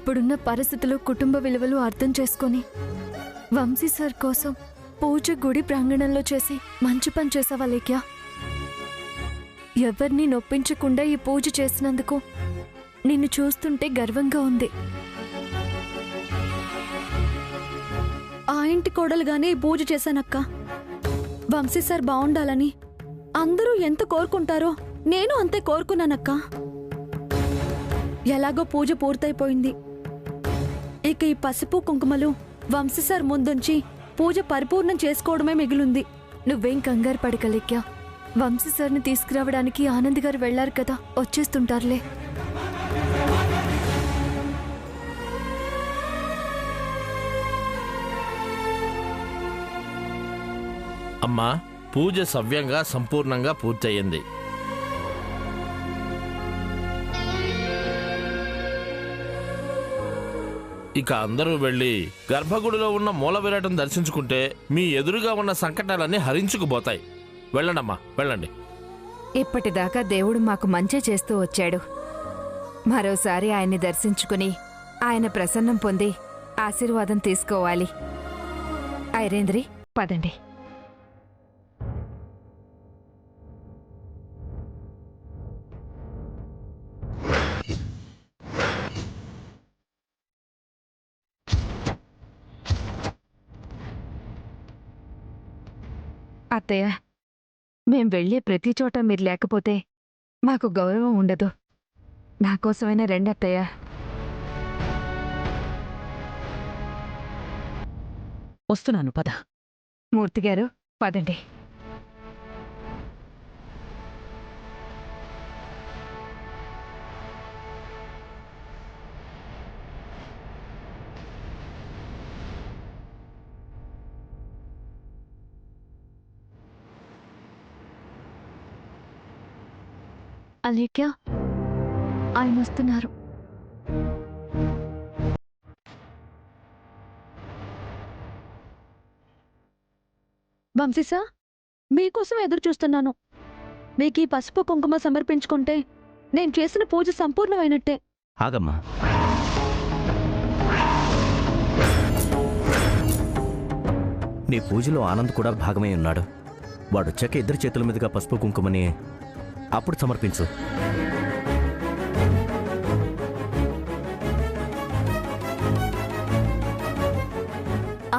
ఇప్పుడున్న పరిస్థితులు కుటుంబ విలువలు అర్థం చేసుకొని వంశీ సార్ కోసం పూజ గుడి ప్రాంగణంలో చేసి మంచి పని చేసావా లేఖ్యా? ఎవరిని నొప్పించకుండా ఈ పూజ చేసినందుకు నిన్ను చూస్తుంటే గర్వంగా ఉంది. ఆ ఇంటి కోడలుగానే ఈ పూజ చేశానక్క. వంశీ సార్ బాగుండాలని అందరూ ఎంత కోరుకుంటారో నేను అంతే కోరుకున్నానక్క. ఎలాగో పూజ పూర్తయిపోయింది. ఇక ఈ పసుపు కుంకుమలు వంశీ సార్ ముందుంచి పూజ పరిపూర్ణం చేసుకోవడమే మిగిలింది. నువ్వేం కంగారు పడక లేఖ్యా. వంశీ సార్ని తీసుకురావడానికి ఆనంద్ గారు వెళ్లారు కదా, వచ్చేస్తుంటారులే. అమ్మా, పూజ సవ్యంగా సంపూర్ణంగా పూర్తయింది. ఇక అందరూ వెళ్ళి గర్భగుడిలో ఉన్న మూల విరాటం దర్శించుకుంటే మీ ఎదురుగా ఉన్న సంకటాలన్నీ హరించుకుపోతాయి. వెళ్ళండమ్మా, వెళ్ళండి. ఇప్పటిదాకా దేవుడు మాకు మంచి చేస్తూ వచ్చాడు. మరోసారి ఆయన్ని దర్శించుకుని ఆయన ప్రసన్నం పొంది ఆశీర్వాదం తీసుకోవాలి. ఐరేంద్రి, పదండి. అత్తయ్య, మేం వెళ్ళే ప్రతి చోట మీరు లేకపోతే మాకు గౌరవం ఉండదు. నాకోసమైనా రండి అత్తయ్య. వస్తున్నాను, పద. మూర్తిగారు, పదండి. అలేఖ్యా, ఆయన వస్తున్నారు. వంశీ సార్, మీకోసం ఎదురు చూస్తున్నాను. మీకు ఈ పసుపు కుంకుమ సమర్పించుకుంటే నేను చేసిన పూజ సంపూర్ణమైనట్టే. ఆగమ్మా. నీ పూజలో ఆనంద్ కూడా భాగమై ఉన్నాడు. వాడొచ్చాక ఇద్దరి చేతుల మీదుగా పసుపు కుంకుమని అప్పుడు సమర్పించు.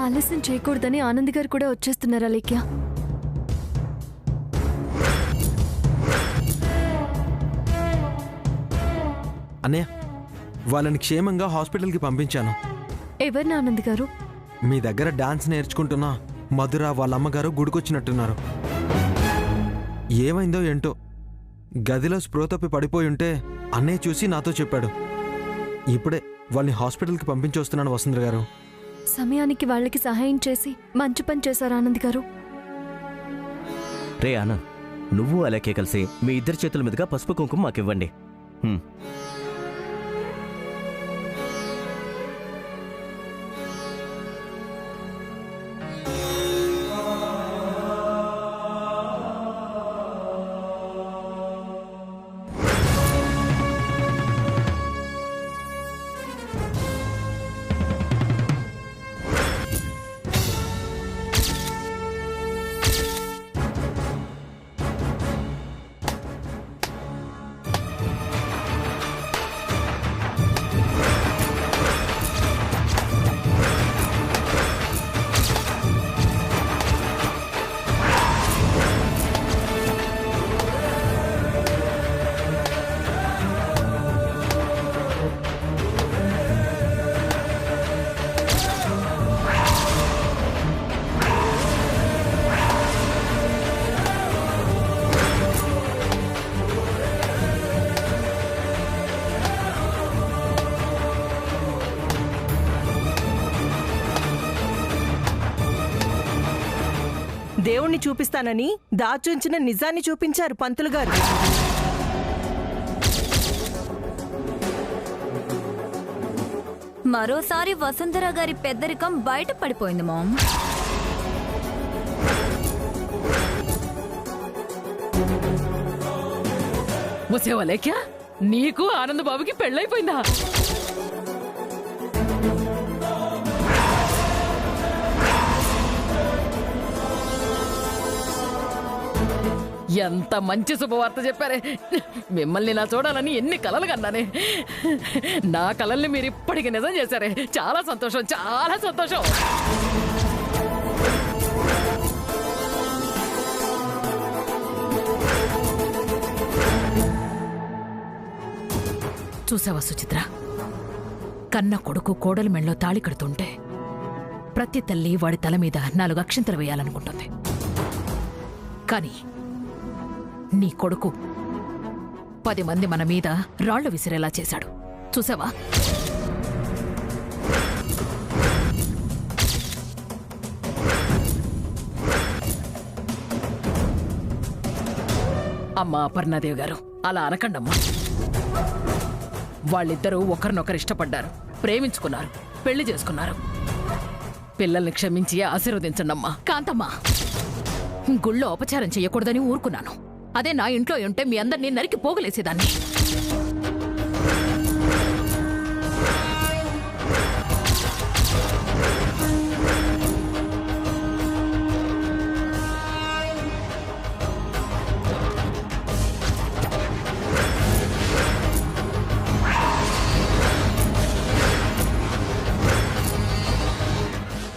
ఆలస్యం చేయకూడదని ఆనంద్ గారు కూడా వచ్చేస్తున్నారా లేఖ్యా? అన్నయ్య, వాళ్ళని క్షేమంగా హాస్పిటల్కి పంపించాను. ఎవరిని ఆనంద్ గారు? మీ దగ్గర డాన్స్ నేర్చుకుంటున్నా మధుర వాళ్ళ అమ్మగారు గుడికొచ్చినట్టున్నారు. ఏమైందో ఏంటో, గదిలో స్పృహ తప్పి పడిపోయి ఉంటే అన్నయ్య చూసి నాతో చెప్పాడు. ఇప్పుడే వాళ్ళని హాస్పిటల్కి పంపించొస్తున్నాను వసుంధర గారు. సమయానికి వాళ్ళకి సహాయం చేసి మంచి పని చేశారు ఆనంద్ గారు. రే ఆనంద్, నువ్వు అలాగే కలిసి మీ ఇద్దరి చేతుల మీదుగా పసుపు కుంకుమ మాకివ్వండి. దేవుణ్ణి చూపిస్తానని దాచుంచిన నిజాన్ని చూపించారు పంతులు గారు. మరోసారి వసుంధర గారి పెద్దరికం బయట పడిపోయింది మామ్. ముసేవలేఖ్యా, నీకు ఆనందబాబుకి పెళ్ళైపోయిందా? ఎంత మంచి శుభవార్త చెప్పారే. మిమ్మల్ని నా చూడాలని ఎన్ని కలలు కన్నానే. నా కలల్ని మీరు ఇప్పటికి నిజం చేశారే. చాలా సంతోషం, చాలా సంతోషం. చూసావా సుచిత్ర, కన్న కొడుకు కోడలి మెళ్ళలో తాళి కడుతుంటే ప్రతి తల్లి వాడి తల మీద 4 అక్షింతలు వేయాలనుకుంటుంది. కానీ నీ కొడుకు 10 మంది మన మీద రాళ్లు విసిరేలా చేశాడు. చూసావా? అమ్మా అపర్ణాదేవి గారు, అలా అనకండమ్మా. వాళ్ళిద్దరూ ఒకరినొకరు ఇష్టపడ్డారు, ప్రేమించుకున్నారు, పెళ్లి చేసుకున్నారు. పిల్లల్ని క్షమించి ఆశీర్వదించండమ్మా. కాంతమ్మా, గుళ్ళో ఉపచారం చెయ్యకూడదని ఊరుకున్నాను. అదే నా ఇంట్లో ఉంటే మీ అందరినీ నరికి పోగలేసేదాన్ని.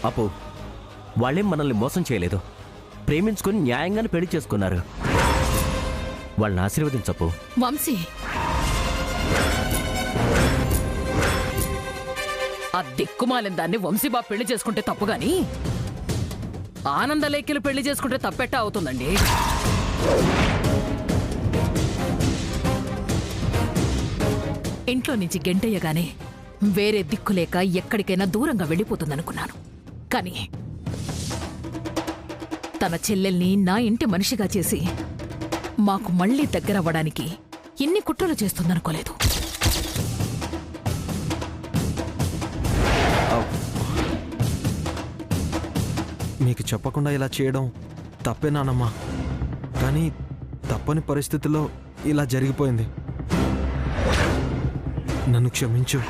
అప్పు, వాళ్ళేం మనల్ని మోసం చేయలేదు. ప్రేమించుకుని న్యాయంగానే పెళ్లి చేసుకున్నారు. వాళ్ళని ఆశీర్వదించప్పు. వంశీ, ఆ దిక్కుమాలిన దాన్ని వంశీబాబు పెళ్లి చేసుకుంటే తప్పుగాని ఆనందలేఖ్యలు పెళ్లి చేసుకుంటే తప్పెట్టా అవుతుందండి. ఇంట్లో నుంచి గెంటయ్యగానే వేరే దిక్కులేక ఎక్కడికైనా దూరంగా వెళ్ళిపోతుందనుకున్నాను. కానీ తన చెల్లెల్ని నా ఇంటి మనిషిగా చేసి మాకు మళ్లీ దగ్గరవ్వడానికి ఇన్ని కుట్రలు చేస్తుందనుకోలేదు. మీకు చెప్పకుండా ఇలా చేయడం తప్పే నానమ్మా. కానీ తప్పని పరిస్థితుల్లో ఇలా జరిగిపోయింది. నన్ను క్షమించు.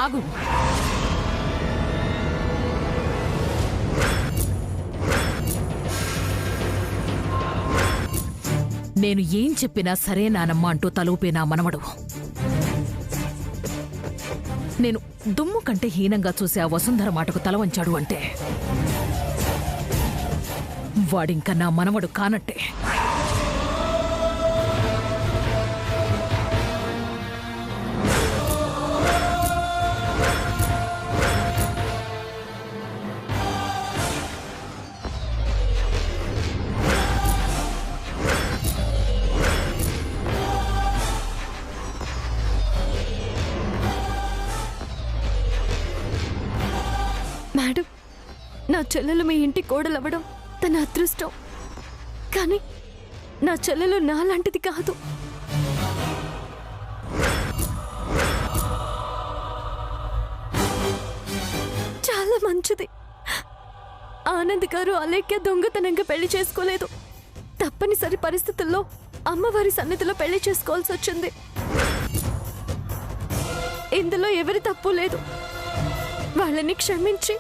ఆగు. నేను ఏం చెప్పినా సరే నానమ్మ అంటూ తలూపే నా మనవడు నేను దుమ్ము కంటే హీనంగా చూసే ఆ వసుంధర మాటకు తల వంచాడు అంటే వాడింక నా మనవడు కానట్టే. మేడం, నా చెల్లెలు మీ ఇంటి కోడలవ్వడం తన అదృష్టం. కానీ నా చెల్లెలు నాలాంటిది కాదు. చాలా మంచిది. ఆనంద్ గారు అలేఖ్య దొంగతనంగా పెళ్లి చేసుకోలేదు. తప్పనిసరి పరిస్థితుల్లో అమ్మవారి సన్నిధిలో పెళ్లి చేసుకోవాల్సి వచ్చింది. ఇందులో ఎవరి తప్పు లేదు. వాళ్ళని క్షమించి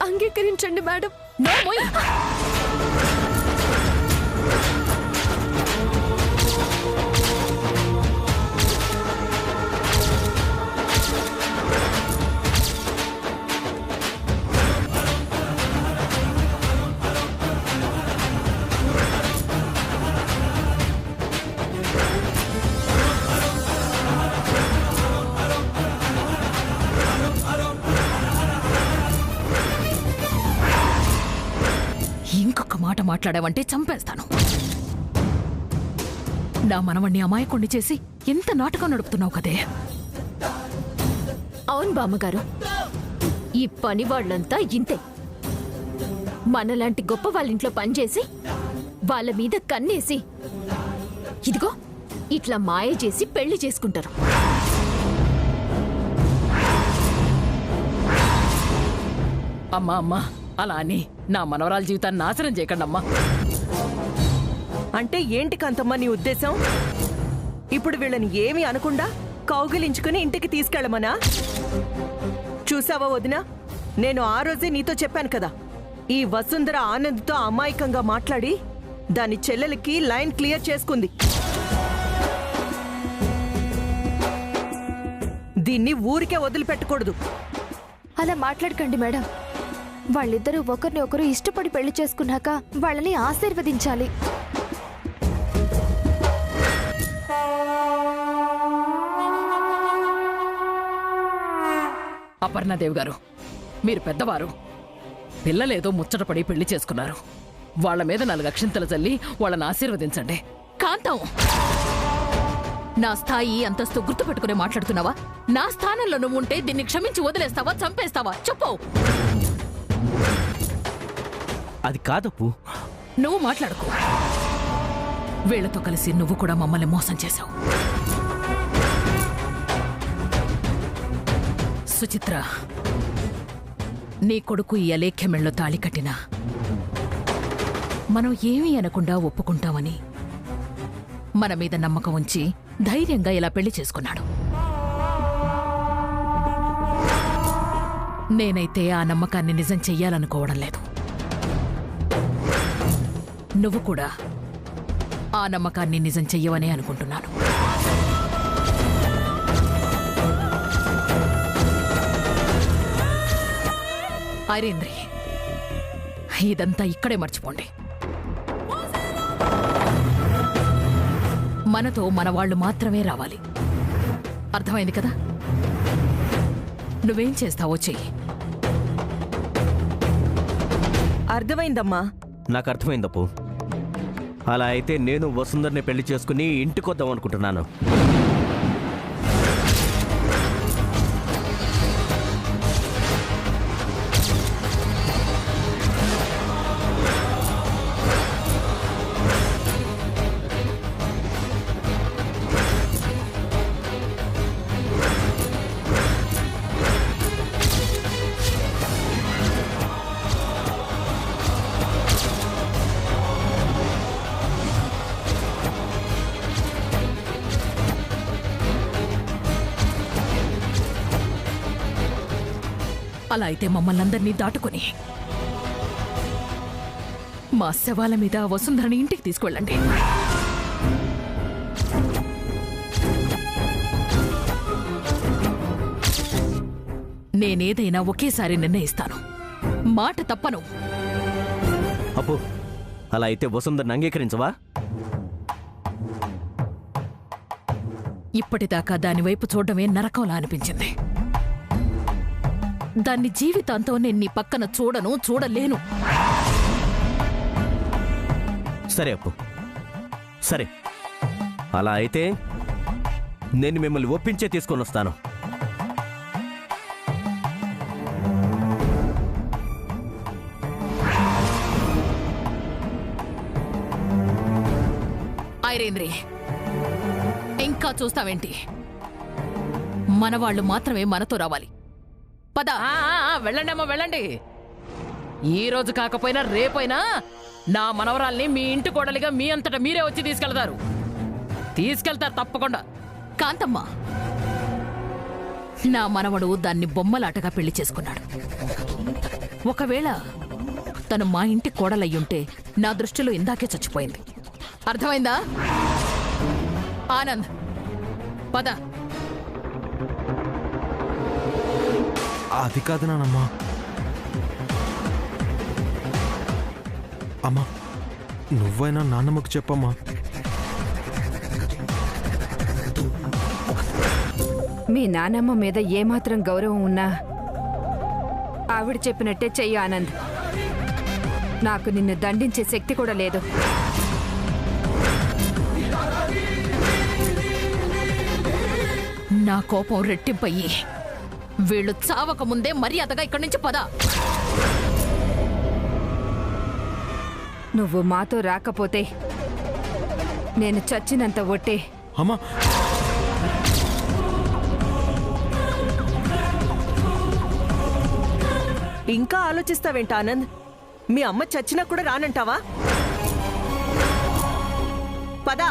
అంగీకరించండి మేడం. ఇంకొక మాట మాట్లాడావంటే చంపేస్తాను. నా మనవణ్ణి అమాయకుణ్ణి చేసి ఎంత నాటకం నడుపుతున్నావు కదే. అవును బామ్మగారు, ఈ పని వాళ్ళంతా ఇంతే. మనలాంటి గొప్ప వాళ్ళ ఇంట్లో పనిచేసి వాళ్ళ మీద కన్నేసి ఇదిగో ఇట్లా మాయ చేసి పెళ్లి చేసుకుంటారు. అమ్మా అమ్మా, అలా అని నా మనవరాల జీవితాన్ని నాశనం చేయకండమ్మా. అంటే ఏంటి కాంతమ్మ నీ ఉద్దేశం? ఇప్పుడు వీళ్ళని ఏమీ అనకుండా కౌగిలించుకుని ఇంటికి తీసుకెళ్ళమనా? చూసావా వదినా, నేను ఆ రోజే నీతో చెప్పాను కదా, ఈ వసుంధర ఆనంద్తో అమాయకంగా మాట్లాడి దాని చెల్లెలకి లైన్ క్లియర్ చేసుకుంది. దీన్ని ఊరికే వదిలిపెట్టకూడదు. అలా మాట్లాడకండి మేడం. వాళ్ళిద్దరూ ఒకరిని ఒకరు ఇష్టపడి పెళ్లి చేసుకున్నాక వాళ్ళని ఆశీర్వదించాలి. అపర్ణాదేవి గారు, మీరు పెద్దవారు. పిల్లలేదో ముచ్చటపడి పెళ్లి చేసుకున్నారు. వాళ్ళ మీద 4 అక్షింతలు చల్లి వాళ్ళని ఆశీర్వదించండి. కాంతం, నా స్థాయి అంతస్తు గుర్తుపెట్టుకుని మాట్లాడుతున్నావా? నా స్థానంలో నువ్వు ఉంటే దీన్ని క్షమించి వదిలేస్తావా, చంపేస్తావా? చెప్పు. అది కాదప్పు. నువ్వు మాట్లాడుకో. వీళ్లతో కలిసి నువ్వు కూడా మమ్మల్ని మోసం చేశావు. సుచిత్ర, నీ కొడుకు ఈ అలేఖ్యమెళ్ళలో తాళి కట్టినా మనం ఏమీ అనకుండా ఒప్పుకుంటామని మన మీద నమ్మకం ఉంచి ధైర్యంగా ఇలా పెళ్లి చేసుకున్నాడు. నేనైతే ఆ నమ్మకాన్ని నిజం చెయ్యాలనుకోవడం లేదు. నువ్వు కూడా ఆ నమ్మకాన్ని నిజం చెయ్యవనే అనుకుంటున్నాను. ఐరేంద్రి, ఇదంతా ఇక్కడే మర్చిపోండి. మనతో మన వాళ్ళు మాత్రమే రావాలి. అర్థమైంది కదా? నువ్వేం చేస్తావో చెయ్యి. అర్థమైందమ్మా. నాకు అర్థమైందప్పు. అలా అయితే నేను వసుంధర్ని పెళ్లి చేసుకుని ఇంటికొద్దాం అనుకుంటున్నాను. అలా అయితే మమ్మల్ని అందరినీ దాటుకుని మా శవాల మీద వసుంధరని ఇంటికి తీసుకెళ్ళండి. నేనేదైనా ఒకేసారి నిర్ణయిస్తాను, మాట తప్పను. అప్పు, అలా అయితే వసుంధర్ని అంగీకరించవా? ఇప్పటిదాకా దానివైపు చూడడమే నరకంలా అనిపించింది. దాన్ని జీవితాంతం నేను నీ పక్కన చూడలేను. సరే అప్పు, సరే. అలా అయితే నేను మిమ్మల్ని ఒప్పించే తీసుకొని వస్తాను. ఐరేంద్రి, ఇంకా చూస్తావేంటి? మనవాళ్లు మాత్రమే మనతో రావాలి. పద. వెళ్ళండి అమ్మా, వెళ్ళండి. ఈ రోజు కాకపోయినా రేపైనా నా మనవరాల్ని మీ ఇంటి కోడలిగా మీ అంతటా మీరే వచ్చి తీసుకెళ్తారు తప్పకుండా. కాంతమ్మ, నా మనవడు దాన్ని బొమ్మలాటగా పెళ్లి చేసుకున్నాడు. ఒకవేళ తను మా ఇంటి కోడలయ్యుంటే నా దృష్టిలో ఇందాకే చచ్చిపోయింది. అర్థమైందా? ఆనంద్, పద. అది కాదు నానమ్మా. అమ్మా, నువ్వైనా నాన్నమ్మకు చెప్పమ్మా. మీ నానమ్మ మీద ఏమాత్రం గౌరవం ఉన్నా ఆవిడ చెప్పినట్టే చెయ్యి ఆనంద్. నాకు నిన్ను దండించే శక్తి కూడా లేదు. నా కోపం రెట్టింపయ్యి వీళ్ళు చావక ముందే మర్యాదగా ఇక్కడి నుంచి పద. నువ్వు మాతో రాకపోతే నేను చచ్చినంత ఒట్టే. అమ్మా, ఇంకా ఆలోచిస్తావేంట ఆనంద్? మీ అమ్మ చచ్చినా కూడా రానంటావా? పదా.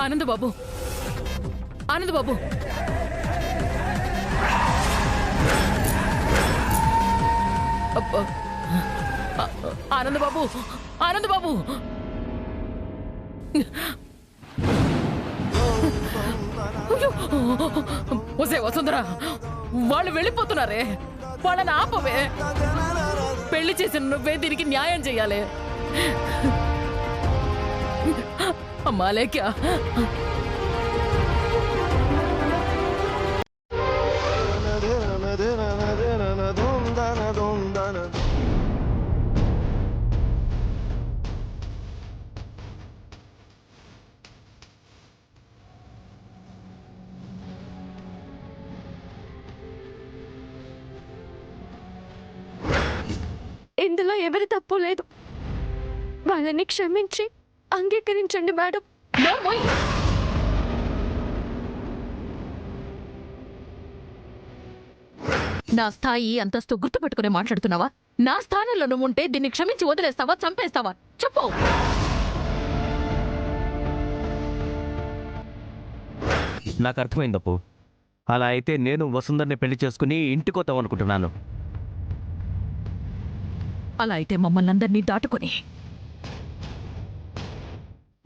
ఆనంద్ బాబు, ఆనంద్ బాబు, అబ్బా. ఆనంద్ బాబు, ఆనంద్ బాబు, ఒసే వసుంధరా, వాళ్ళు వెళ్ళిపోతున్నారే, వాళ్ళని ఆపవే. పెళ్లి చేసిన నువ్వే దీనికి న్యాయం చెయ్యాలి. అమ్మా లేక్యా. ఇందులో ఎవరి తప్పు లేదు. వాళ్ళని క్షమించి అంగీకరించండి మేడం. నా స్థాయి అంతస్తు గుర్తుపెట్టుకునే మాట్లాడుతున్నావా? నా స్థానంలో నువ్వు ఉంటే దీన్ని క్షమించి వదిలేస్తావా, చంపేస్తావా? చెప్పు. నాకు అర్థమైంది అప్పు. అలా అయితే నేను వసుంధర్ని పెళ్లి చేసుకుని ఇంటికొద్దాం అనుకుంటున్నాను. అలా అయితే మమ్మల్ని అందరినీ దాటుకొని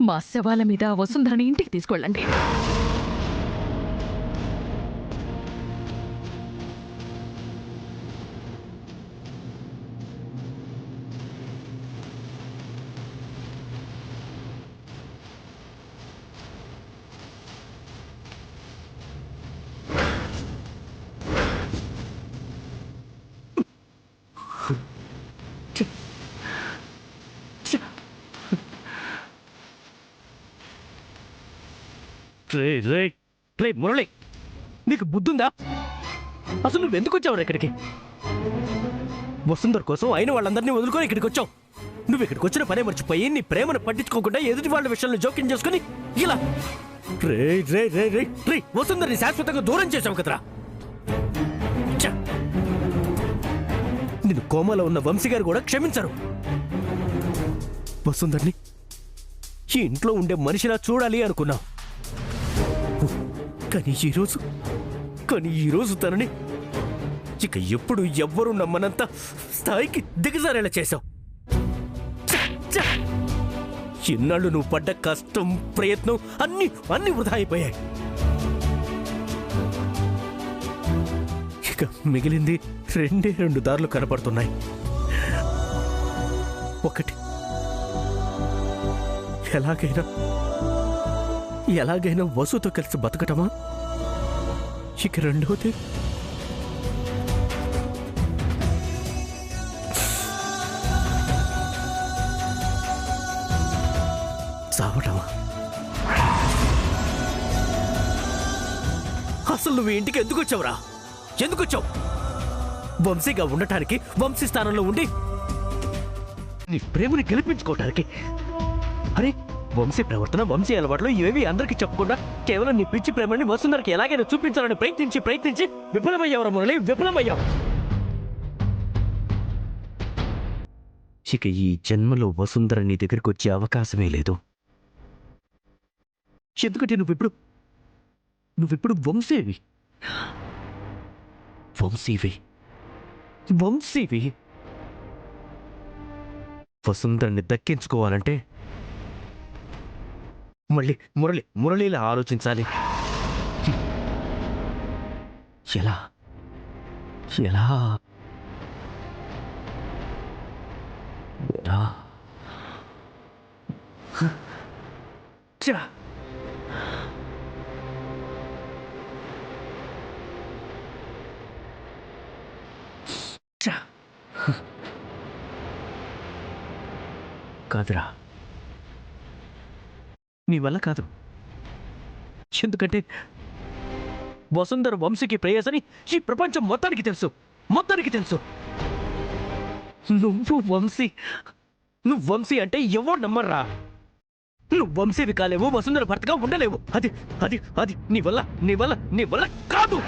మా శవాల మీద వసుంధరని ఇంటికి తీసుకెళ్ళండి. రే మురళి, నీకు బుద్ధుందా? అసలు నువ్వు ఎందుకు వచ్చావు ఇక్కడికి? వసుంధర్ కోసం అయిన వాళ్ళందరినీ వదులుకొని ఇక్కడికి వచ్చావు. నువ్వు ఇక్కడికి వచ్చిన పనే మర్చిపోయి నీ ప్రేమను పట్టించుకోకుండా ఎదుటి వాళ్ళ విషయాలను జోక్యం చేసుకుని ఇలా రే రే రే రే రే వసుంధర్ని శాశ్వతంగా దూరం చేసావు కదరా. నిన్ను కోమలో ఉన్న వంశీ గారు కూడా క్షమించరు. వసుంధర్ని ఈ ఇంట్లో ఉండే మనిషిలా చూడాలి అనుకున్నావు. కానీ ఈరోజు తనని ఇక ఎప్పుడు ఎవ్వరూ నమ్మనంత స్థాయికి దిగజారేలా చేశావు. ఇన్నాళ్ళు నువ్వు పడ్డ కష్టం, ప్రయత్నం అన్ని వృధా అయిపోయాయి. ఇక మిగిలింది రెండు దారులు కనపడుతున్నాయి. ఒకటి, ఎలాగైనా వసుతో కలిసి బతకటమా? ఇక రెండోది చావటమా? అసలు నువ్వు ఇంటికి ఎందుకు వచ్చావురా? ఎందుకు వచ్చావు? వంశీగా ఉండటానికి, వంశీ స్థానంలో ఉండి నీ ప్రేమని గెలిపించుకోవటానికి. అరే, వంశీ ప్రవర్తన, వంశీ అలవాట్లు ఇవేవి అందరికీ చెప్పకుండా కేవలం నీ పిచ్చి ప్రేమని వసుంధరకి ఎలాగైనా చూపించాలని ప్రయత్నించి విఫలమయ్యావరా మురళి, విఫలమయ్యావు. ఇక ఈ జన్మలో వసుంధర నీ దగ్గరికి వచ్చే అవకాశమే లేదు. ఎందుకంటే నువ్విప్పుడు వంశీవి. వసుంధరని దక్కించుకోవాలంటే మళ్ళీ మురళిలా ఆలోచించాలి. ఎలా కాదురా, నీ వల్ల కాదు. ఎందుకంటే వసుంధర వంశీకి ప్రేయసని ఈ ప్రపంచం మొత్తానికి తెలుసు. నువ్వు వంశీ అంటే ఎవరు నమ్మర్రా? నువ్వు వంశీవి కాలేవు, వసుంధర భర్తగా ఉండలేవు. అది అది అది నీ వల్ల కాదు.